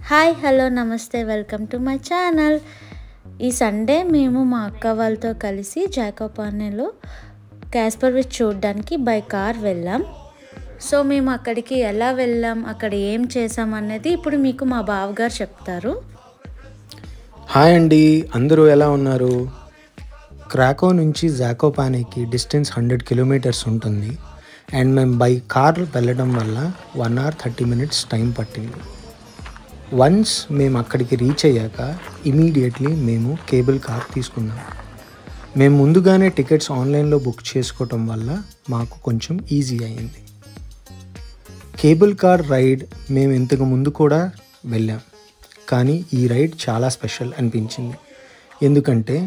Hi hello నమస్తే welcome to my channel. ఈ Sunday మేము మా అక్క వాళ్ళతో కలిసి జాకోపానీలో క్యాస్పర్ విచ్ చూడడానికి బై కార్ వెళ్ళాం. సో మేము అక్కడికి ఎలా వెళ్ళాం, అక్కడ ఏం చేసాం అనేది ఇప్పుడు మీకు మా బావగారు చెప్తారు. హాయ్ అండి, అందరూ ఎలా ఉన్నారు? క్రాకో నుంచి జాకోపానీకి డిస్టెన్స్ 100 కిలోమీటర్స్ ఉంటుంది. అండ్ మేము బై కార్ వెళ్ళడం వల్ల 1 hour 30 minutes టైం పట్టింది. వన్స్ మేము అక్కడికి రీచ్ అయ్యాక ఇమీడియట్లీ మేము కేబుల్ కార్ తీసుకున్నాం. మేము ముందుగానే టికెట్స్ ఆన్లైన్లో బుక్ చేసుకోవటం వల్ల మాకు కొంచెం ఈజీ అయింది. కేబుల్ కార్ రైడ్ మేము ఇంతకు ముందు కూడా వెళ్ళాం, కానీ ఈ రైడ్ చాలా స్పెషల్ అనిపించింది. ఎందుకంటే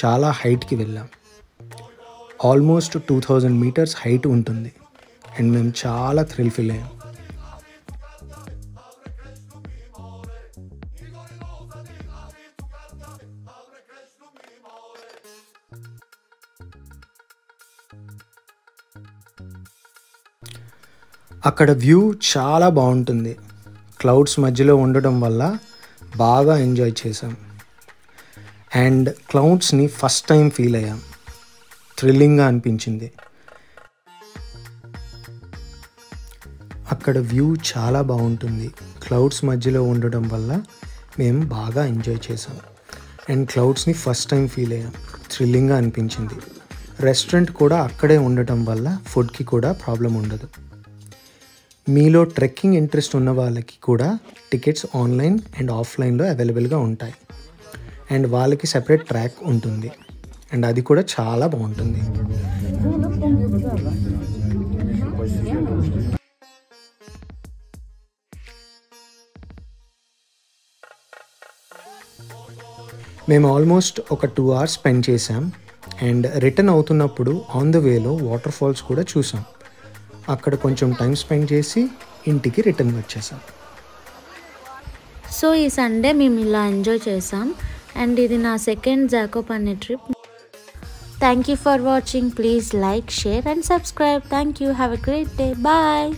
చాలా హైట్కి వెళ్ళాం. ఆల్మోస్ట్ 2000 meters హైట్ ఉంటుంది. అండ్ మేము చాలా థ్రిల్ ఫీల్ అయ్యాం. అక్కడ వ్యూ చాలా బాగుంటుంది. క్లౌడ్స్ మధ్యలో ఉండడం వల్ల బాగా ఎంజాయ్ చేసాం. అండ్ క్లౌడ్స్ని ఫస్ట్ టైం ఫీల్ అయ్యాం. థ్రిల్లింగ్గా అనిపించింది. అక్కడ వ్యూ చాలా బాగుంటుంది. క్లౌడ్స్ మధ్యలో ఉండడం వల్ల మేము బాగా ఎంజాయ్ చేసాం. అండ్ క్లౌడ్స్ని ఫస్ట్ టైం ఫీల్ అయ్యాం. థ్రిల్లింగ్గా అనిపించింది. రెస్టారెంట్ కూడా అక్కడే ఉండటం వల్ల ఫుడ్కి కూడా ప్రాబ్లం ఉండదు. మీలో ట్రెక్కింగ్ ఇంట్రెస్ట్ ఉన్న వాళ్ళకి కూడా టికెట్స్ ఆన్లైన్ అండ్ ఆఫ్లైన్లో అవైలబుల్గా ఉంటాయి. అండ్ వాళ్ళకి సెపరేట్ ట్రాక్ ఉంటుంది. అండ్ అది కూడా చాలా బాగుంటుంది. మేము ఆల్మోస్ట్ ఒక 2 hours స్పెండ్ చేసాం. అండ్ రిటర్న్ అవుతున్నప్పుడు ఆన్ ద వేలో వాటర్ ఫాల్స్ కూడా చూసాం. అక్కడ కొంచెం టైం స్పెండ్ చేసి ఇంటికి రిటర్న్ వచ్చేసాం. సో ఈ సండే మేము ఇలా ఎంజాయ్ చేసాం. అండ్ ఇది నా సెకండ్ జాకోపానీ trip. Thank you for watching. Please like, share and subscribe. Thank you. Have a great day. Bye.